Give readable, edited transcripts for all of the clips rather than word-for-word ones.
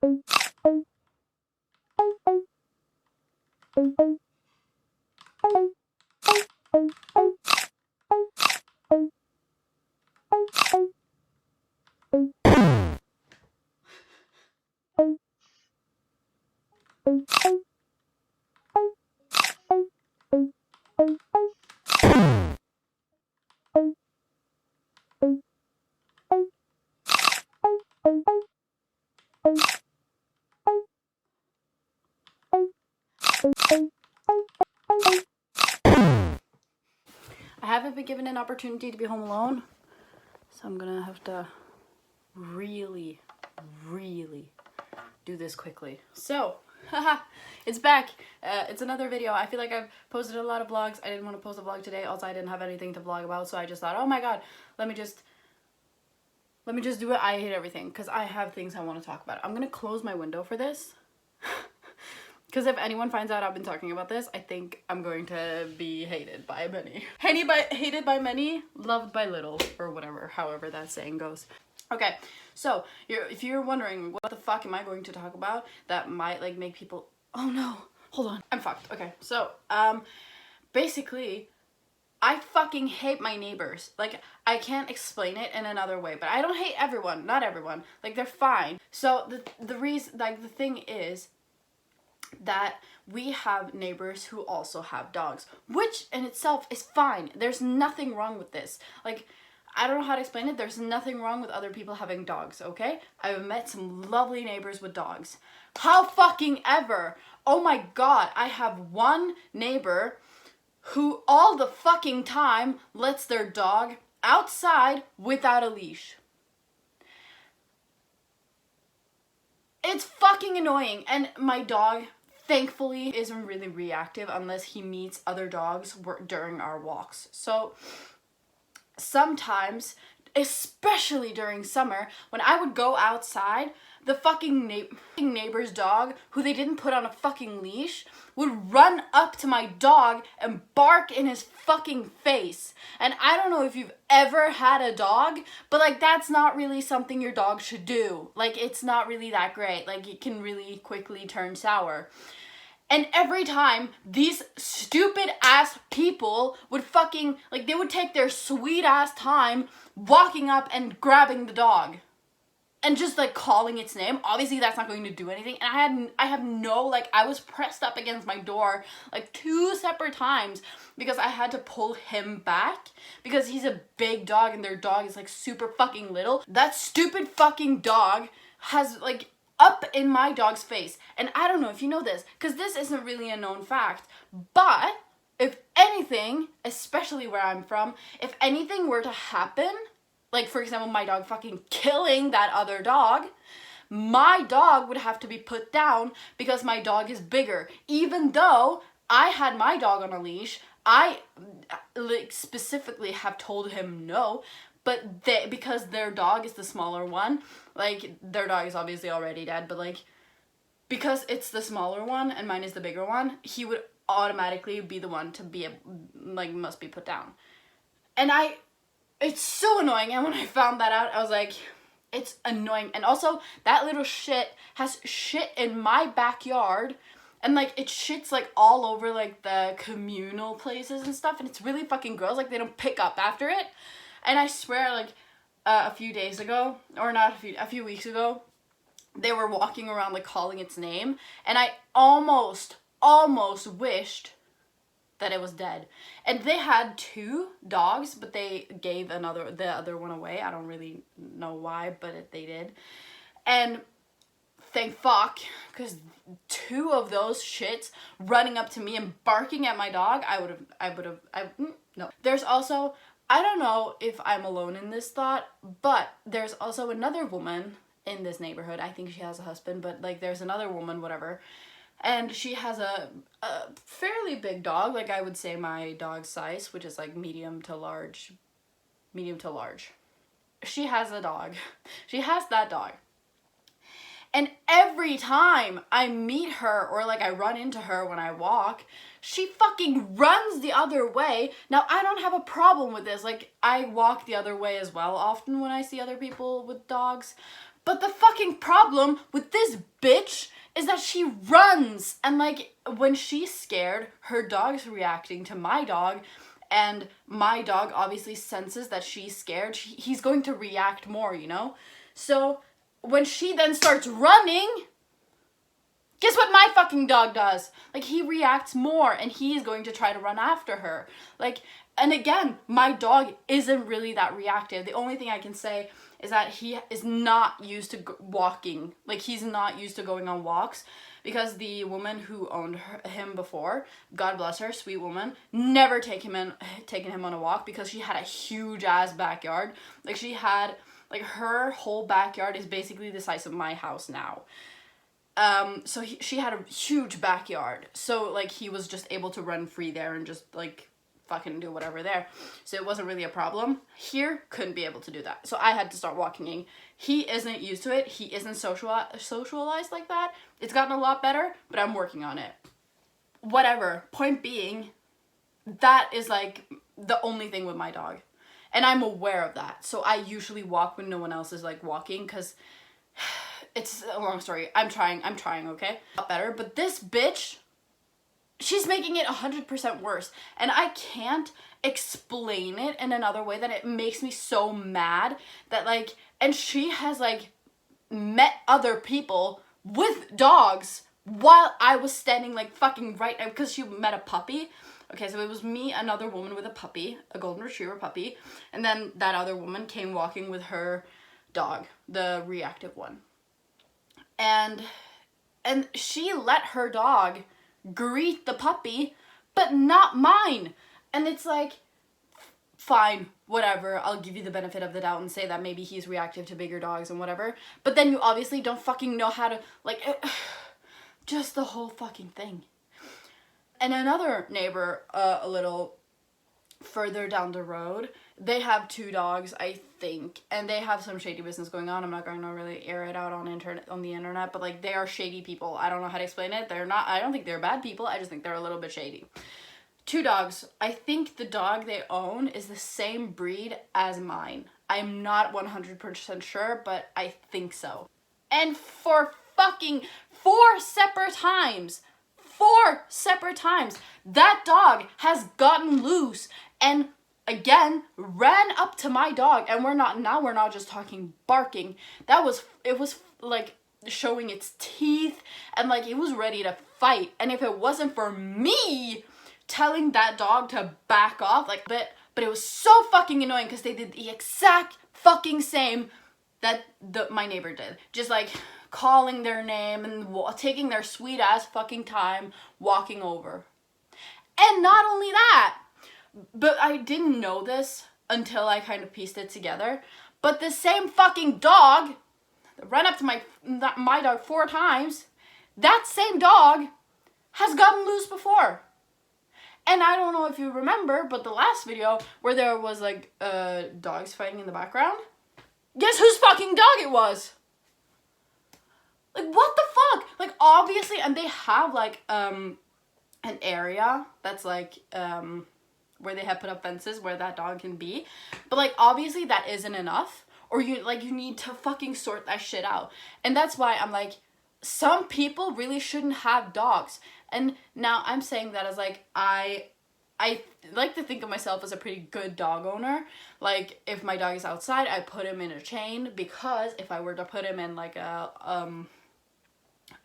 I haven't been given an opportunity to be home alone, so I'm gonna have to really do this quickly. So, haha, it's back. It's another video. I feel like I've posted a lot of vlogs. I didn't want to post a vlog today, also I didn't have anything to vlog about, so I just thought, oh my god, let me just do it. I hate everything, because I have things I want to talk about. I'm gonna close my window for this. Because if anyone finds out I've been talking about this, I think I'm going to be hated by many. Hated by many, loved by little, or whatever, however that saying goes. Okay, so if you're wondering what the fuck am I going to talk about that might like make people, oh no, hold on, I'm fucked. Okay, so basically, I fucking hate my neighbors. Like, I can't explain it in another way, but I don't hate everyone, not everyone. Like, they're fine. So the reason, like, the thing is that we have neighbors who also have dogs, which in itself is fine. There's nothing wrong with this. Like, I don't know how to explain it. There's nothing wrong with other people having dogs, okay? I've met some lovely neighbors with dogs. How fucking ever? Oh my god, I have one neighbor who all the fucking time lets their dog outside without a leash. It's fucking annoying, and my dog thankfully isn't really reactive unless he meets other dogs during our walks. So sometimes, especially during summer, when I would go outside, the fucking neighbor's dog, who they didn't put on a fucking leash, would run up to my dog and bark in his fucking face. And I don't know if you've ever had a dog, but like, that's not really something your dog should do. Like, it's not really that great. Like, it can really quickly turn sour. And every time, these stupid ass people would fucking, like, they would take their sweet ass time walking up and grabbing the dog. And just, like, calling its name. Obviously, that's not going to do anything. And I have no, like, I was pressed up against my door, like, 2 separate times because I had to pull him back because he's a big dog and their dog is, like, super fucking little. That stupid fucking dog has, like, up in my dog's face. And I don't know if you know this, because this isn't really a known fact, but if anything, especially where I'm from, if anything were to happen, like, for example, my dog fucking killing that other dog, my dog would have to be put down because my dog is bigger. Even though I had my dog on a leash, I like specifically have told him no, but because their dog is the smaller one, like, their dog is obviously already dead, but like, because it's the smaller one and mine is the bigger one, he would automatically be the one to be, like, must be put down. And it's so annoying, and when I found that out, I was like, it's annoying. And also, that little shit has shit in my backyard, and, like, it shits, like, all over, like, the communal places and stuff, and it's really fucking gross. Like, they don't pick up after it. And I swear, like, a few days ago, or not a few weeks ago, they were walking around, like, calling its name, and I almost wished that it was dead. And they had 2 dogs, but they gave the other one away. I don't really know why, but they did. And thank fuck, because 2 of those shits running up to me and barking at my dog, no. There's also, I don't know if I'm alone in this thought, but there's also another woman in this neighborhood. I think she has a husband, but, like, there's another woman, whatever. And she has a fairly big dog, like, I would say my dog's size, which is, like, medium to large. She has a dog. She has that dog. And every time I meet her, or, like, I run into her when I walk, she fucking runs the other way. Now, I don't have a problem with this. Like, I walk the other way as well often when I see other people with dogs. But the fucking problem with this bitch is that she runs, and like when she's scared, her dog's reacting to my dog, and my dog obviously senses that she's scared. He's going to react more, you know? So when she then starts running, guess what my fucking dog does? Like, he reacts more, and he's going to try to run after her. Like, and again, my dog isn't really that reactive. The only thing I can say is that he is not used to walking. Like, he's not used to going on walks, because the woman who owned him before, God bless her, sweet woman, never taken him on a walk, because she had a huge ass backyard. Like, she had, like, her whole backyard is basically the size of my house now. So she had a huge backyard, so like he was just able to run free there and just like fucking do whatever there, so it wasn't really a problem. Here, couldn't be able to do that, so I had to start walking. He isn't used to it. He isn't socialized like that. It's gotten a lot better, but I'm working on it. Whatever, point being, that is like the only thing with my dog, and I'm aware of that, so I usually walk when no one else is like walking, because it's a long story. I'm trying, okay? Not better, but this bitch, she's making it 100% worse. And I can't explain it in another way that it makes me so mad that like, and she has like met other people with dogs while I was standing like fucking right, because she met a puppy. Okay, so it was me, another woman with a puppy, a golden retriever puppy, and then that other woman came walking with her dog, the reactive one. And she let her dog greet the puppy, but not mine. And it's like, fine, whatever, I'll give you the benefit of the doubt and say that maybe he's reactive to bigger dogs and whatever. But then you obviously don't fucking know how to, like, just the whole fucking thing. And another neighbor, a little further down the road, they have 2 dogs, I think, and they have some shady business going on. I'm not going to really air it out on the internet, but like, they are shady people. I don't know how to explain it. I don't think they're bad people. I just think they're a little bit shady. 2 dogs. I think the dog they own is the same breed as mine. I'm not 100% sure, but I think so. And for fucking 4 separate times, that dog has gotten loose and again ran up to my dog, and we're not just talking barking. It was like showing its teeth, and like it was ready to fight. And if it wasn't for me telling that dog to back off, like, but it was so fucking annoying, because they did the exact fucking same that my neighbor did, just like calling their name and taking their sweet ass fucking time walking over. And not only that, but I didn't know this until I kind of pieced it together, but the same fucking dog that ran up to my dog 4 times, that same dog has gotten loose before. And I don't know if you remember, but the last video where there was like dogs fighting in the background, guess whose fucking dog it was? Like, what the fuck? Like, obviously, and they have like an area that's like where they have put up fences where that dog can be, but like obviously that isn't enough, or you need to fucking sort that shit out. And that's why I'm like, some people really shouldn't have dogs. And now I'm saying that as like, I like to think of myself as a pretty good dog owner. Like, if my dog is outside, I put him in a chain, because if I were to put him in like a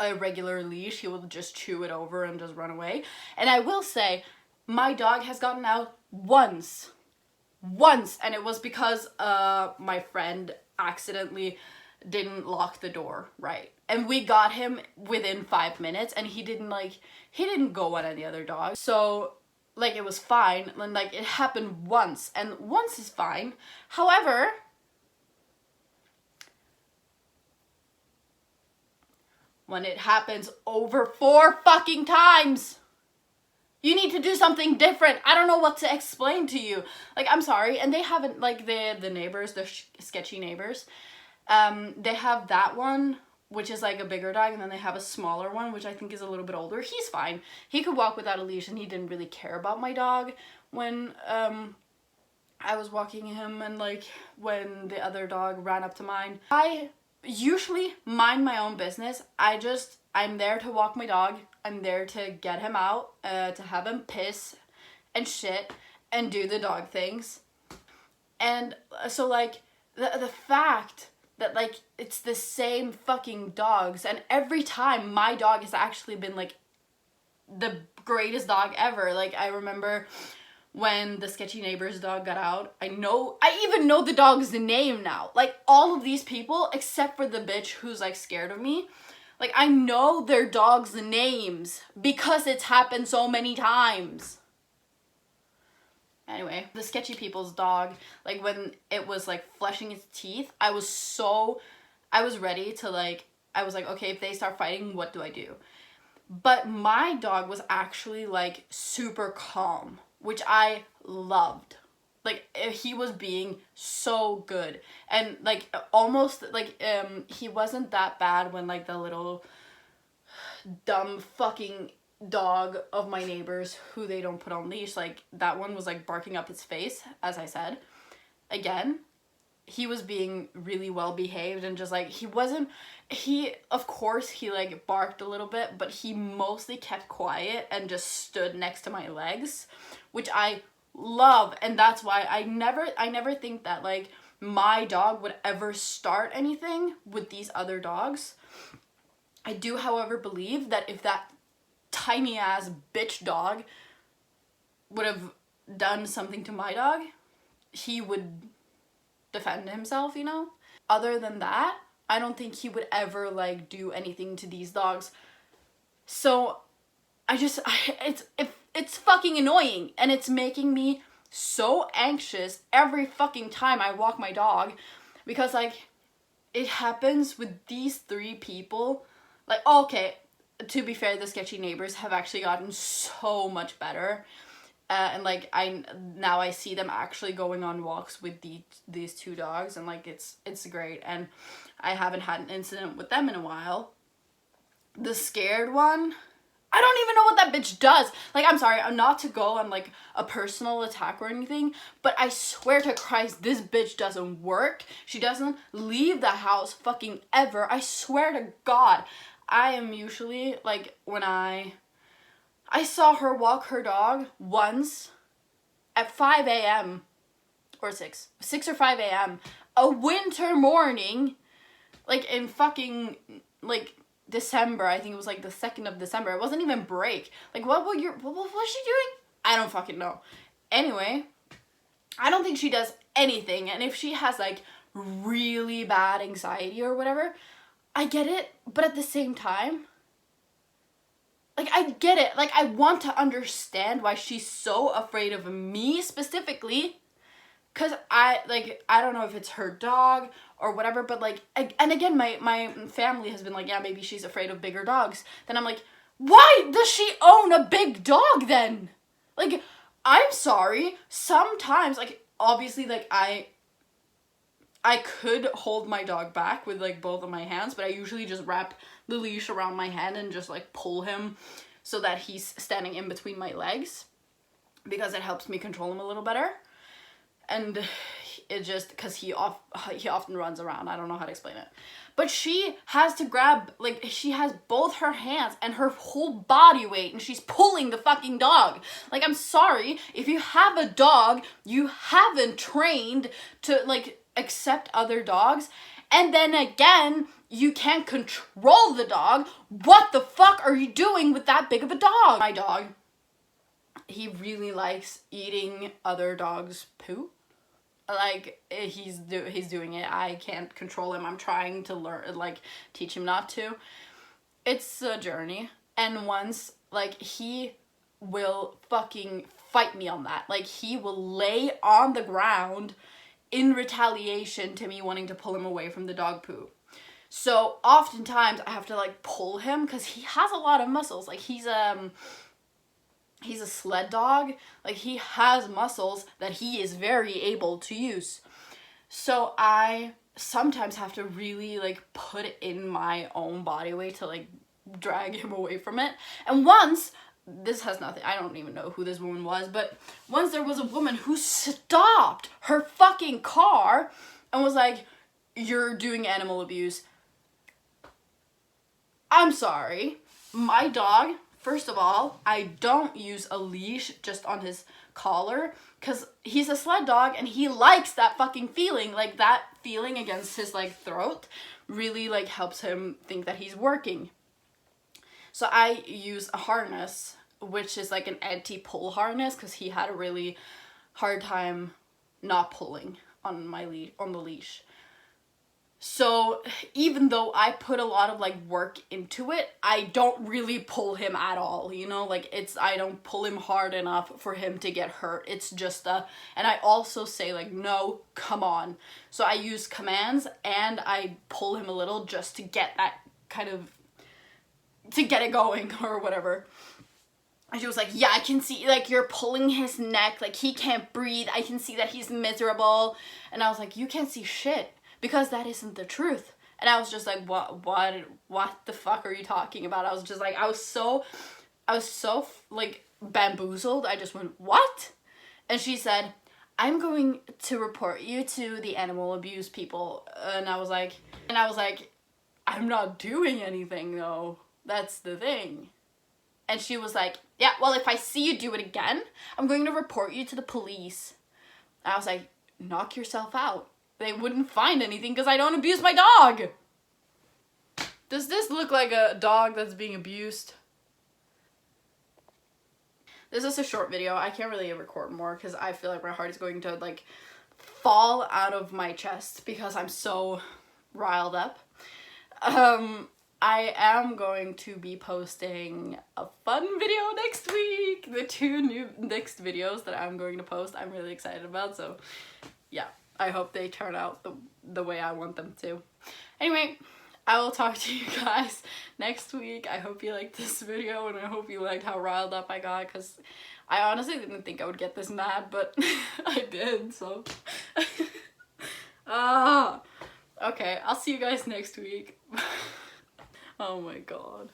regular leash, he will just chew it over and just run away. And I will say, my dog has gotten out once, and it was because my friend accidentally didn't lock the door right, and we got him within 5 minutes, and he didn't go on any other dog, so like it was fine. And like, it happened once, and once is fine. However, when it happens over 4 fucking times, you need to do something different. I don't know what to explain to you. Like, I'm sorry. And they haven't, like, the neighbors, the sketchy neighbors, they have that one, which is like a bigger dog, and then they have a smaller one, which I think is a little bit older. He's fine. He could walk without a leash, and he didn't really care about my dog when I was walking him, and like when the other dog ran up to mine. usually mind my own business. I'm there to walk my dog. I'm there to get him out, to have him piss and shit and do the dog things. And so, like, the fact that, like, it's the same fucking dogs, and every time my dog has actually been, like, the greatest dog ever. Like, I remember when the sketchy neighbor's dog got out, I even know the dog's name now. Like, all of these people, except for the bitch who's, like, scared of me, like, I know their dog's names because it's happened so many times. Anyway, the sketchy people's dog, like, when it was, like, fleshing its teeth, I was ready to, like, I was like, okay, if they start fighting, what do I do? But my dog was actually, like, super calm, which I loved. Like, he was being so good. And, like, almost, like, he wasn't that bad when, like, the little dumb fucking dog of my neighbors who they don't put on leash, like, that one was, like, barking up his face, as I said. Again, he was being really well behaved and just, like, of course, he, like, barked a little bit, but he mostly kept quiet and just stood next to my legs, which I love. And that's why I never think that, like, my dog would ever start anything with these other dogs. I do, however, believe that if that tiny ass bitch dog would have done something to my dog, he would defend himself, you know? Other than that, I don't think he would ever, like, do anything to these dogs. So it's fucking annoying, and it's making me so anxious every fucking time I walk my dog, because, like, it happens with these 3 people. Like, okay, to be fair, the sketchy neighbors have actually gotten so much better. And, like, I see them actually going on walks with these 2 dogs, and, like, it's great. And I haven't had an incident with them in a while. The scared one, I don't even know what that bitch does. Like, I'm sorry, I'm not to go on, like, a personal attack or anything, but I swear to Christ, this bitch doesn't work. She doesn't leave the house fucking ever. I swear to God. I am usually, like, when I saw her walk her dog once at 5 a.m. or 6 or 5 a.m. a winter morning, like, in fucking, like, December. I think it was, like, the 2nd of December. It wasn't even break. Like, what was she doing? I don't fucking know. Anyway, I don't think she does anything, and if she has, like, really bad anxiety or whatever, I get it, but at the same time, like, I get it. Like, I want to understand why she's so afraid of me specifically, because I don't know if it's her dog or whatever, but, like, and again, my family has been like, yeah, maybe she's afraid of bigger dogs. Then I'm like, why does she own a big dog then? Like, I'm sorry, sometimes, like, obviously, like, I could hold my dog back with, like, both of my hands, but I usually just wrap the leash around my hand and just, like, pull him so that he's standing in between my legs, because it helps me control him a little better. And it just, because he often runs around. I don't know how to explain it. But she has to grab, like, she has both her hands and her whole body weight, and she's pulling the fucking dog. Like, I'm sorry, if you have a dog you haven't trained to, like, accept other dogs, and then again, you can't control the dog, what the fuck are you doing with that big of a dog? My dog, he really likes eating other dogs' poo. Like, he's doing it. I can't control him. I'm trying to learn, like, teach him not to. It's a journey. And once, like, he will fucking fight me on that. Like, he will lay on the ground in retaliation to me wanting to pull him away from the dog poo. So oftentimes I have to, like, pull him, because he has a lot of muscles. Like, he's a sled dog. Like, he has muscles that he is very able to use. So I sometimes have to really, like, put in my own body weight to, like, drag him away from it. And once, this has nothing, I don't even know who this woman was, but once there was a woman who stopped her fucking car and was like, you're doing animal abuse. I'm sorry. My dog, first of all, I don't use a leash just on his collar because he's a sled dog and he likes that fucking feeling. Like, that feeling against his, like, throat really, like, helps him think that he's working. So I use a harness, which is like an anti-pull harness because he had a really hard time not pulling on the leash. So even though I put a lot of like work into it, I don't really pull him at all, you know? Like, I don't pull him hard enough for him to get hurt. It's just and I also say like, no, come on. So I use commands and I pull him a little just to get that kind of, to get it going or whatever. And she was like, yeah, I can see, like, you're pulling his neck, like, he can't breathe, I can see that he's miserable. And I was like, you can't see shit, because that isn't the truth. And I was just like, what the fuck are you talking about? I was just like, I was so, like, bamboozled. I just went, what? And she said, I'm going to report you to the animal abuse people. And I was like, I'm not doing anything, though. That's the thing. And she was like, yeah, well, if I see you do it again, I'm going to report you to the police. And I was like, knock yourself out. They wouldn't find anything because I don't abuse my dog. Does this look like a dog that's being abused? This is a short video. I can't really record more because I feel like my heart is going to, like, fall out of my chest because I'm so riled up. I am going to be posting a fun video next week. The 2 new next videos that I'm going to post, I'm really excited about. So yeah, I hope they turn out the way I want them to. Anyway, I will talk to you guys next week. I hope you liked this video and I hope you liked how riled up I got, because I honestly didn't think I would get this mad, but I did, so. Okay, I'll see you guys next week. Oh my god.